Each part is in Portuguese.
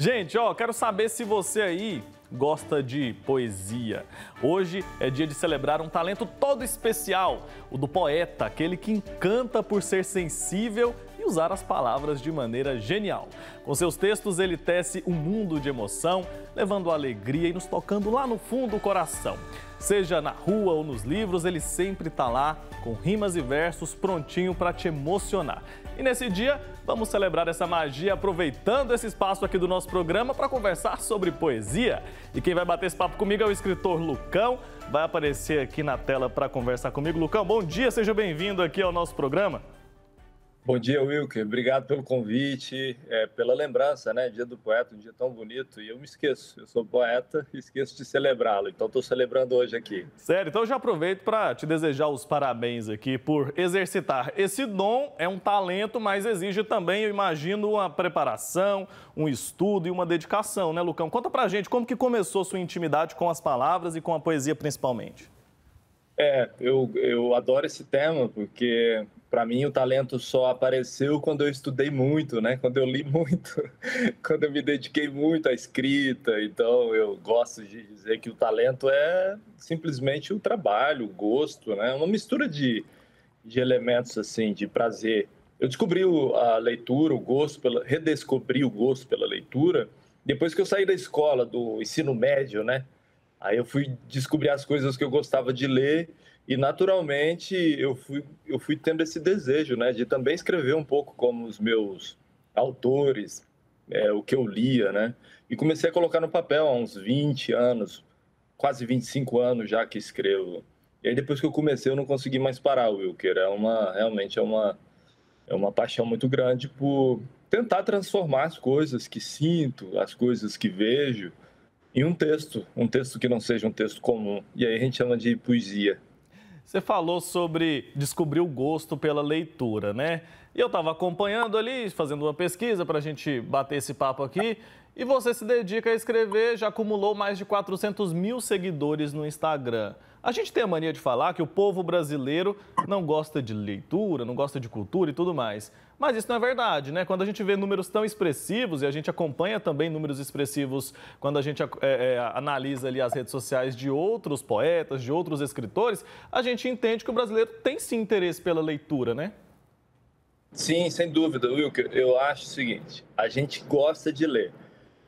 Gente, quero saber se você aí gosta de poesia. Hoje é dia de celebrar um talento todo especial, o do poeta, aquele que encanta por ser sensível e usar as palavras de maneira genial. Com seus textos, ele tece um mundo de emoção, levando alegria e nos tocando lá no fundo do coração. Seja na rua ou nos livros, ele sempre está lá, com rimas e versos, prontinho para te emocionar. E nesse dia, vamos celebrar essa magia aproveitando esse espaço aqui do nosso programa para conversar sobre poesia. E quem vai bater esse papo comigo é o escritor Lucão, vai aparecer aqui na tela para conversar comigo. Lucão, bom dia, seja bem-vindo aqui ao nosso programa. Bom dia, Wilker. Obrigado pelo convite, pela lembrança, né? Dia do poeta, um dia tão bonito. E eu me esqueço, eu sou poeta e esqueço de celebrá-lo. Então, estou celebrando hoje aqui. Sério? Então, eu já aproveito para te desejar os parabéns aqui por exercitar. Esse dom é um talento, mas exige também, eu imagino, uma preparação, um estudo e uma dedicação, né, Lucão? Conta pra gente como que começou sua intimidade com as palavras e com a poesia, principalmente. Eu adoro esse tema, porque para mim o talento só apareceu quando eu estudei muito, né? Quando eu li muito, quando eu me dediquei muito à escrita. Então eu gosto de dizer que o talento é simplesmente o trabalho, o gosto, né? Uma mistura de elementos assim, de prazer. Eu descobri a leitura, redescobri o gosto pela leitura depois que eu saí da escola, do ensino médio, né? Aí eu fui descobrir as coisas que eu gostava de ler e, naturalmente, eu fui tendo esse desejo, né, de também escrever um pouco como os meus autores, o que eu lia, né? E comecei a colocar no papel há uns 20 anos, quase 25 anos já que escrevo. E aí, depois que eu comecei, eu não consegui mais parar, Wilker. Realmente é uma paixão muito grande por tentar transformar as coisas que sinto, as coisas que vejo, em um texto que não seja um texto comum. E aí a gente chama de poesia. Você falou sobre descobrir o gosto pela leitura, né? E eu estava acompanhando ali, fazendo uma pesquisa para a gente bater esse papo aqui. E você se dedica a escrever, já acumulou mais de 400 mil seguidores no Instagram. A gente tem a mania de falar que o povo brasileiro não gosta de leitura, não gosta de cultura e tudo mais. Mas isso não é verdade, né? Quando a gente vê números tão expressivos, e a gente acompanha também números expressivos quando a gente analisa ali as redes sociais de outros poetas, de outros escritores, a gente entende que o brasileiro tem sim interesse pela leitura, né? Sim, sem dúvida, Wilker. Eu acho o seguinte, a gente gosta de ler.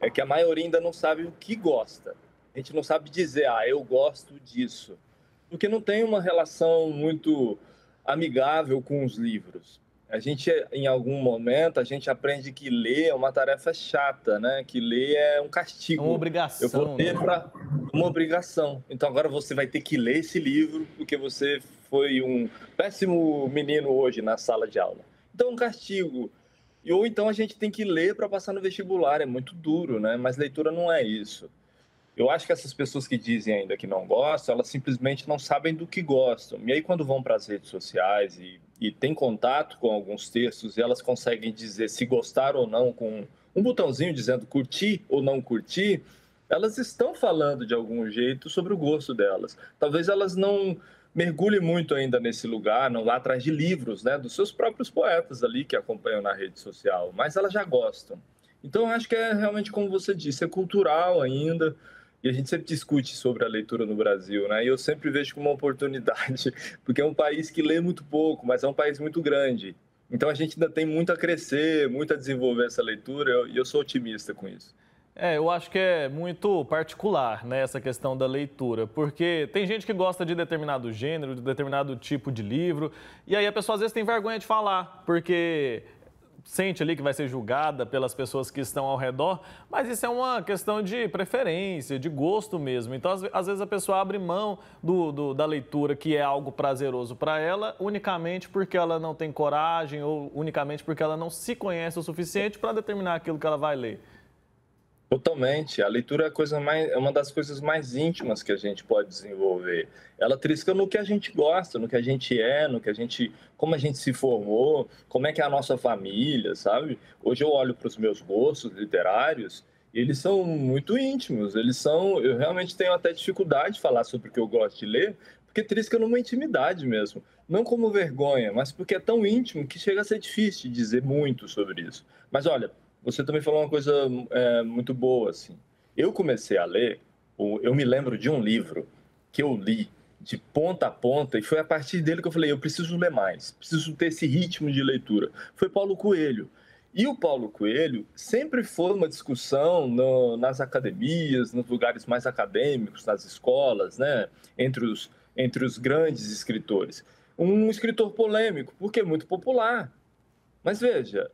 É que a maioria ainda não sabe o que gosta. A gente não sabe dizer, eu gosto disso. Porque não tem uma relação muito amigável com os livros. A gente, em algum momento, a gente aprende que ler é uma tarefa chata, né? Que ler é um castigo. Uma obrigação. Eu vou ler para uma obrigação. Então agora você vai ter que ler esse livro porque você foi um péssimo menino hoje na sala de aula. Então é um castigo. Ou então a gente tem que ler para passar no vestibular. É muito duro, né? Mas leitura não é isso. Eu acho que essas pessoas que dizem ainda que não gostam, elas simplesmente não sabem do que gostam. E aí, quando vão para as redes sociais e têm contato com alguns textos, e elas conseguem dizer se gostaram ou não, com um botãozinho dizendo curtir ou não curtir, elas estão falando de algum jeito sobre o gosto delas. Talvez elas não mergulhem muito ainda nesse lugar, não lá atrás de livros, né, dos seus próprios poetas ali que acompanham na rede social, mas elas já gostam. Então, eu acho que é realmente, como você disse, é cultural ainda. E a gente sempre discute sobre a leitura no Brasil, né? E eu sempre vejo como uma oportunidade, porque é um país que lê muito pouco, mas é um país muito grande. Então a gente ainda tem muito a crescer, muito a desenvolver essa leitura, e eu sou otimista com isso. Eu acho que é muito particular, né, essa questão da leitura, porque tem gente que gosta de determinado gênero, de determinado tipo de livro, e aí a pessoa às vezes tem vergonha de falar, porque sente ali que vai ser julgada pelas pessoas que estão ao redor, mas isso é uma questão de preferência, de gosto mesmo. Então, às vezes a pessoa abre mão da leitura, que é algo prazeroso para ela, unicamente porque ela não tem coragem ou unicamente porque ela não se conhece o suficiente para determinar aquilo que ela vai ler. Totalmente. A leitura é uma das coisas mais íntimas que a gente pode desenvolver. Ela trisca no que a gente gosta, no que a gente é, como a gente se formou, como é que é a nossa família, sabe? Hoje eu olho para os meus gostos literários e eles são muito íntimos. Eu realmente tenho até dificuldade de falar sobre o que eu gosto de ler, porque trisca numa intimidade mesmo. Não como vergonha, mas porque é tão íntimo que chega a ser difícil de dizer muito sobre isso. Mas olha, você também falou uma coisa muito boa, assim. Eu comecei a ler, eu me lembro de um livro que eu li de ponta a ponta, e foi a partir dele que eu falei, eu preciso ler mais, preciso ter esse ritmo de leitura. Foi Paulo Coelho. E o Paulo Coelho sempre foi uma discussão nas academias, nos lugares mais acadêmicos, nas escolas, né? Entre os grandes escritores. Um escritor polêmico, porque é muito popular. Mas veja,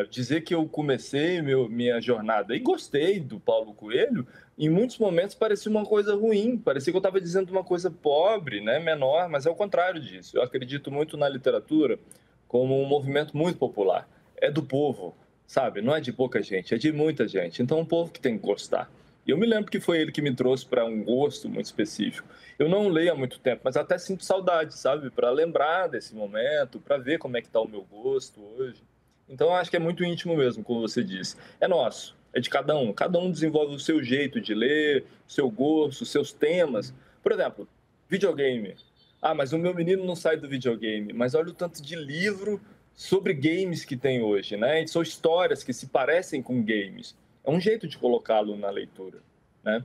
dizer que eu comecei minha jornada e gostei do Paulo Coelho, em muitos momentos parecia uma coisa ruim, parecia que eu estava dizendo uma coisa pobre, né, menor, mas é o contrário disso. Eu acredito muito na literatura como um movimento muito popular. É do povo, sabe? Não é de pouca gente, é de muita gente. Então, é um povo que tem que gostar. E eu me lembro que foi ele que me trouxe para um gosto muito específico. Eu não leio há muito tempo, mas até sinto saudade, sabe? Para lembrar desse momento, para ver como é que está o meu gosto hoje. Então, eu acho que é muito íntimo mesmo, como você disse. É nosso, é de cada um. Cada um desenvolve o seu jeito de ler, o seu gosto, os seus temas. Por exemplo, videogame. Ah, mas o meu menino não sai do videogame. Mas olha o tanto de livro sobre games que tem hoje, né? E são histórias que se parecem com games. É um jeito de colocá-lo na leitura, né?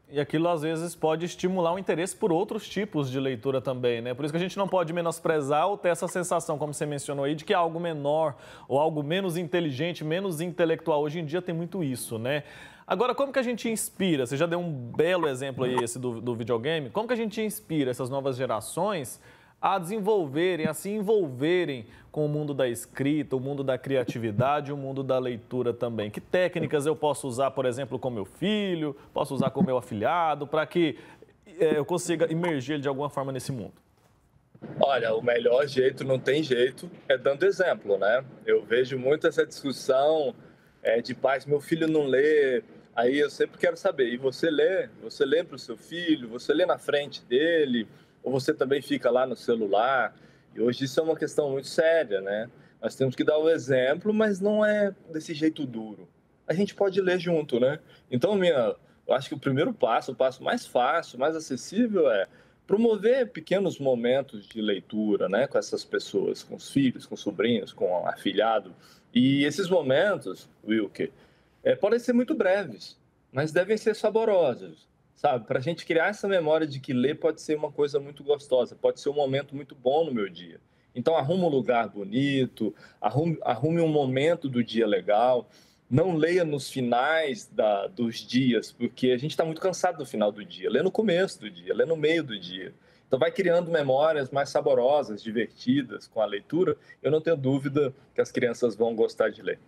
E aquilo às vezes pode estimular o interesse por outros tipos de leitura também, né? Por isso que a gente não pode menosprezar ou ter essa sensação, como você mencionou aí, de que é algo menor ou algo menos inteligente, menos intelectual. Hoje em dia tem muito isso, né? Agora, como que a gente inspira? Você já deu um belo exemplo aí, esse do videogame. Como que a gente inspira essas novas gerações a desenvolverem, a se envolverem com o mundo da escrita, o mundo da criatividade, o mundo da leitura também? Que técnicas eu posso usar, por exemplo, com meu filho, posso usar com meu afilhado, para que eu consiga imergir de alguma forma nesse mundo? Olha, o melhor jeito, não tem jeito, é dando exemplo, né? Eu vejo muito essa discussão de pais, meu filho não lê, aí eu sempre quero saber, e você lê? Você lê para o seu filho? Você lê na frente dele? Ou você também fica lá no celular? E hoje isso é uma questão muito séria, né? Nós temos que dar o exemplo, mas não é desse jeito duro. A gente pode ler junto, né? Então, eu acho que o primeiro passo, o passo mais fácil, mais acessível é promover pequenos momentos de leitura, né, com essas pessoas, com os filhos, com os sobrinhos, com o afilhado. E esses momentos, Wilker, podem ser muito breves, mas devem ser saborosos, sabe? Para a gente criar essa memória de que ler pode ser uma coisa muito gostosa, pode ser um momento muito bom no meu dia. Então, arrume um lugar bonito, arrume um momento do dia legal. Não leia nos finais dos dias, porque a gente está muito cansado no final do dia. Lê no começo do dia, lê no meio do dia. Então, vai criando memórias mais saborosas, divertidas com a leitura. Eu não tenho dúvida que as crianças vão gostar de ler.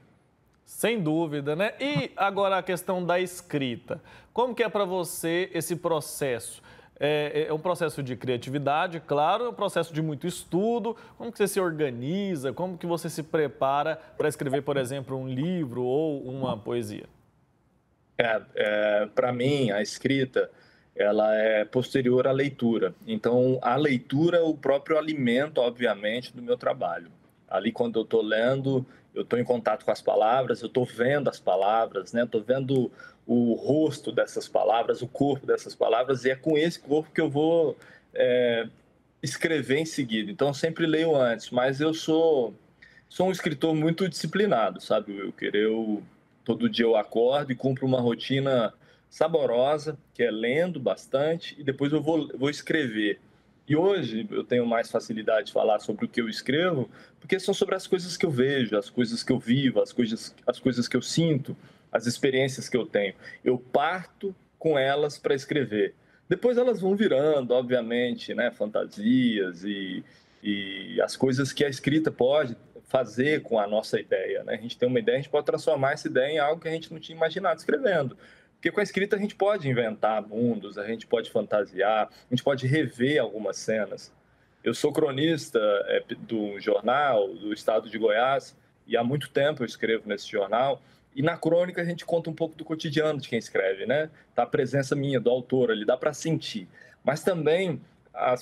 Sem dúvida, né? E agora a questão da escrita. Como que é para você esse processo? É um processo de criatividade, claro, é um processo de muito estudo. Como que você se organiza? Como que você se prepara para escrever, por exemplo, um livro ou uma poesia? Para mim, a escrita, ela é posterior à leitura. Então, a leitura é o próprio alimento, obviamente, do meu trabalho. Ali, quando eu estou lendo, eu estou em contato com as palavras, eu estou vendo as palavras, né? Estou vendo o rosto dessas palavras, o corpo dessas palavras, e é com esse corpo que eu vou escrever em seguida. Então, eu sempre leio antes, mas eu sou um escritor muito disciplinado, sabe, Wilker? Todo dia eu acordo e cumpro uma rotina saborosa, que é lendo bastante, e depois eu vou escrever. E hoje eu tenho mais facilidade de falar sobre o que eu escrevo, porque são sobre as coisas que eu vejo, as coisas que eu vivo, as coisas que eu sinto, as experiências que eu tenho. Eu parto com elas para escrever. Depois elas vão virando, obviamente, né, fantasias e as coisas que a escrita pode fazer com a nossa ideia, né? A gente tem uma ideia, a gente pode transformar essa ideia em algo que a gente não tinha imaginado escrevendo. Porque com a escrita a gente pode inventar mundos, a gente pode fantasiar, a gente pode rever algumas cenas. Eu sou cronista do jornal do estado de Goiás e há muito tempo eu escrevo nesse jornal. E na crônica a gente conta um pouco do cotidiano de quem escreve, né? Tá a presença minha, do autor ali, dá para sentir. Mas também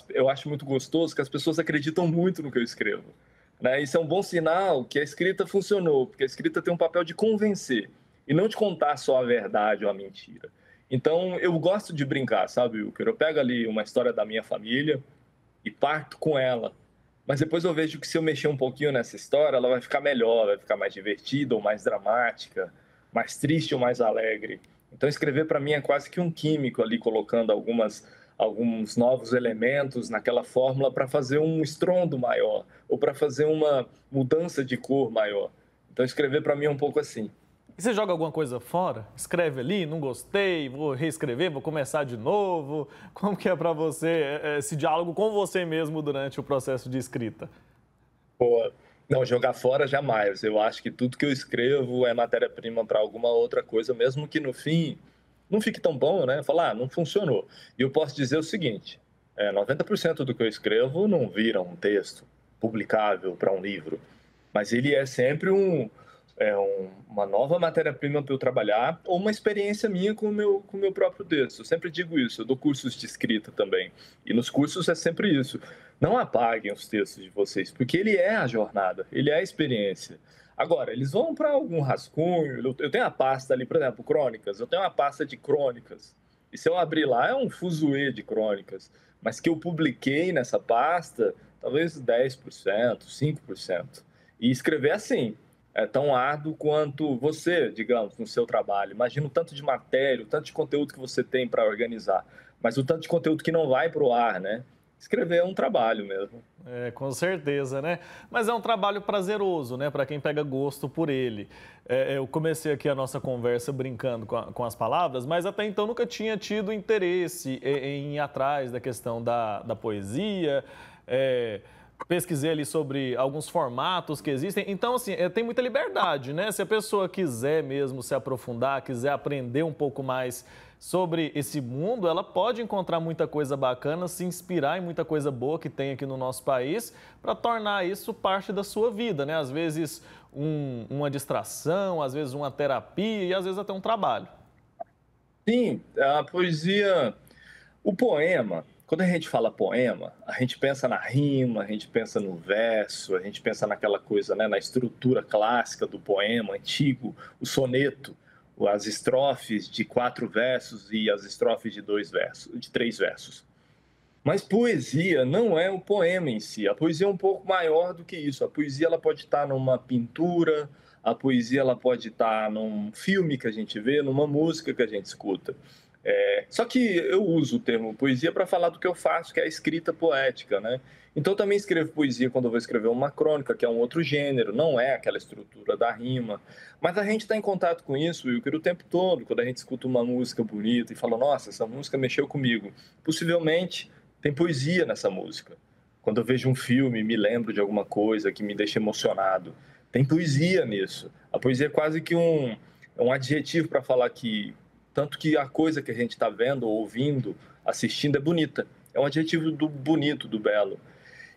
eu acho muito gostoso que as pessoas acreditam muito no que eu escrevo, né? Isso é um bom sinal que a escrita funcionou, porque a escrita tem um papel de convencer e não de contar só a verdade ou a mentira. Então, eu gosto de brincar, sabe, Wilker? Eu pego ali uma história da minha família e parto com ela mas depois eu vejo que se eu mexer um pouquinho nessa história, ela vai ficar melhor, vai ficar mais divertida ou mais dramática, mais triste ou mais alegre. Então, escrever para mim é quase que um químico ali, colocando alguns novos elementos naquela fórmula para fazer um estrondo maior ou para fazer uma mudança de cor maior. Então, escrever para mim é um pouco assim. E você joga alguma coisa fora? Escreve ali, não gostei, vou reescrever, vou começar de novo. Como que é para você esse diálogo com você mesmo durante o processo de escrita? Pô, não, jogar fora jamais. Eu acho que tudo que eu escrevo é matéria-prima para alguma outra coisa, mesmo que no fim não fique tão bom, né? Falar, não funcionou. E eu posso dizer o seguinte: 90% do que eu escrevo não vira um texto publicável para um livro, mas ele é sempre uma nova matéria-prima para eu trabalhar ou uma experiência minha com o meu próprio texto. Eu sempre digo isso, eu dou cursos de escrita também. E nos cursos é sempre isso. Não apaguem os textos de vocês, porque ele é a jornada, ele é a experiência. Agora, eles vão para algum rascunho, eu tenho a pasta ali, por exemplo, crônicas, eu tenho uma pasta de crônicas. E se eu abrir lá, é um fuzuê de crônicas. Mas que eu publiquei nessa pasta, talvez 10%, 5%. E escrever assim, é tão árduo quanto você, digamos, no seu trabalho. Imagina o tanto de matéria, o tanto de conteúdo que você tem para organizar, mas o tanto de conteúdo que não vai para o ar, né? Escrever é um trabalho mesmo. Com certeza, né? Mas é um trabalho prazeroso, né? Para quem pega gosto por ele. Eu comecei aqui a nossa conversa brincando com as palavras, mas até então nunca tinha tido interesse em ir atrás da questão da poesia. Pesquisei ali sobre alguns formatos que existem. Então, assim, tem muita liberdade, né? Se a pessoa quiser mesmo se aprofundar, quiser aprender um pouco mais sobre esse mundo, ela pode encontrar muita coisa bacana, se inspirar em muita coisa boa que tem aqui no nosso país, para tornar isso parte da sua vida, né? Às vezes uma distração, às vezes uma terapia e às vezes até um trabalho. Sim, a poesia, o poema, quando a gente fala poema, a gente pensa na rima, a gente pensa no verso, a gente pensa naquela coisa, né, na estrutura clássica do poema antigo, o soneto, as estrofes de 4 versos e as estrofes de 2 versos, de 3 versos. Mas poesia não é o poema em si. A poesia é um pouco maior do que isso. A poesia ela pode estar numa pintura, a poesia ela pode estar num filme que a gente vê, numa música que a gente escuta. Só que eu uso o termo poesia para falar do que eu faço, que é a escrita poética, né? Então eu também escrevo poesia quando eu vou escrever uma crônica, que é um outro gênero, não é aquela estrutura da rima. Mas a gente está em contato com isso, Wilker, o tempo todo, quando a gente escuta uma música bonita e fala, nossa, essa música mexeu comigo. Possivelmente tem poesia nessa música. Quando eu vejo um filme, me lembro de alguma coisa que me deixa emocionado. Tem poesia nisso. A poesia é quase que um adjetivo para falar que tanto que a coisa que a gente está vendo, ouvindo, assistindo é bonita. É um adjetivo do bonito, do belo.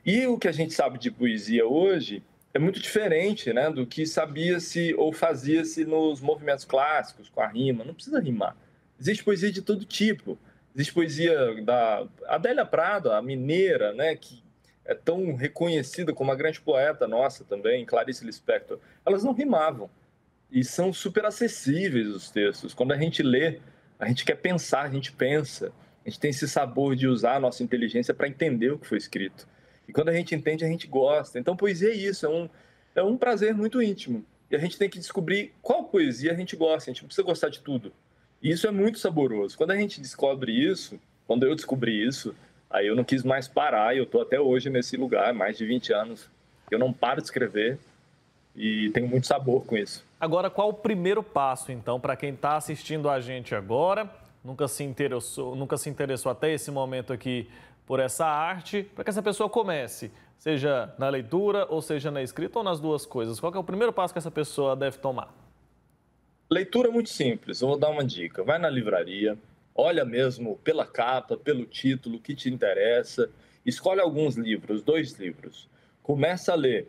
E o que a gente sabe de poesia hoje é muito diferente, né, do que sabia-se ou fazia-se nos movimentos clássicos, com a rima. Não precisa rimar. Existe poesia de todo tipo. Existe poesia da Adélia Prado, a mineira, né, que é tão reconhecida como uma grande poeta nossa também, Clarice Lispector. Elas não rimavam. E são super acessíveis os textos. Quando a gente lê, a gente quer pensar, a gente pensa. A gente tem esse sabor de usar a nossa inteligência para entender o que foi escrito. E quando a gente entende, a gente gosta. Então, poesia é isso, é um prazer muito íntimo. E a gente tem que descobrir qual poesia a gente gosta. A gente não precisa gostar de tudo. E isso é muito saboroso. Quando a gente descobre isso, quando eu descobri isso, aí eu não quis mais parar. E eu estou até hoje nesse lugar, mais de 20 anos. Eu não paro de escrever e tenho muito sabor com isso. Agora, qual o primeiro passo, então, para quem está assistindo a gente agora, nunca se interessou até esse momento aqui por essa arte, para que essa pessoa comece, seja na leitura, ou seja na escrita, ou nas duas coisas? Qual que é o primeiro passo que essa pessoa deve tomar? Leitura é muito simples, eu vou dar uma dica. Vai na livraria, olha mesmo pela capa, pelo título, o que te interessa, escolhe alguns livros, 2 livros, começa a ler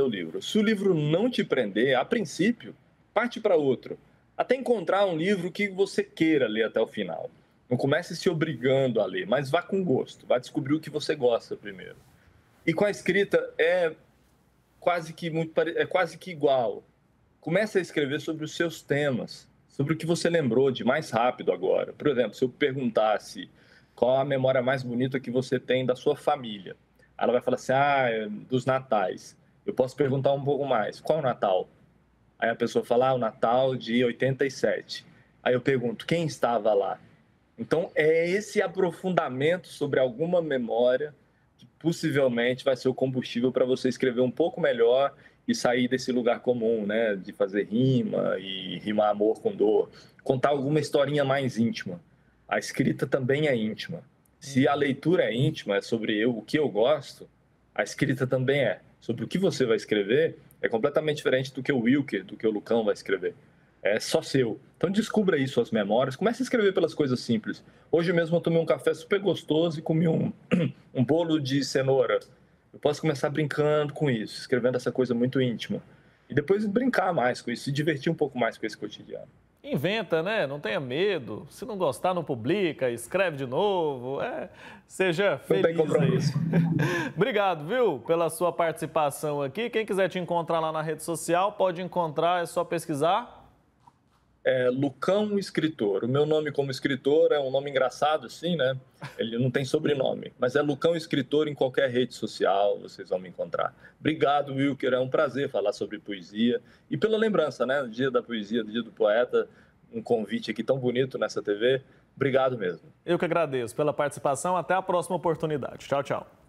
o livro. Se o livro não te prender, a princípio, parte para outro, até encontrar um livro que você queira ler até o final. Não comece se obrigando a ler, mas vá com gosto, vá descobrir o que você gosta primeiro. E com a escrita é quase que igual. Comece a escrever sobre os seus temas, sobre o que você lembrou de mais rápido agora. Por exemplo, se eu perguntasse qual a memória mais bonita que você tem da sua família, Aí ela vai falar assim, dos natais. Eu posso perguntar um pouco mais, qual o Natal? Aí a pessoa fala, o Natal de 87. Aí eu pergunto, quem estava lá? Então, é esse aprofundamento sobre alguma memória que possivelmente vai ser o combustível para você escrever um pouco melhor e sair desse lugar comum, né? De fazer rima e rimar amor com dor. Contar alguma historinha mais íntima. A escrita também é íntima. Se a leitura é íntima, é sobre o que eu gosto, a escrita também é. Sobre o que você vai escrever, é completamente diferente do que o Wilker, do que o Lucão vai escrever. É só seu. Então descubra aí suas memórias, comece a escrever pelas coisas simples. Hoje mesmo eu tomei um café super gostoso e comi um bolo de cenoura. Eu posso começar brincando com isso, escrevendo essa coisa muito íntima. E depois brincar mais com isso, se divertir um pouco mais com esse cotidiano. Inventa, né? Não tenha medo. Se não gostar, não publica, escreve de novo. Seja feliz. Não tem compromisso. Obrigado, viu, pela sua participação aqui. Quem quiser te encontrar lá na rede social, pode encontrar, é só pesquisar. Lucão Escritor. O meu nome como escritor é um nome engraçado, assim, né? Ele não tem sobrenome, mas é Lucão Escritor em qualquer rede social, vocês vão me encontrar. Obrigado, Wilker, é um prazer falar sobre poesia e pela lembrança, né? Do Dia da Poesia, do Dia do Poeta, um convite aqui tão bonito nessa TV. Obrigado mesmo. Eu que agradeço pela participação, até a próxima oportunidade. Tchau, tchau.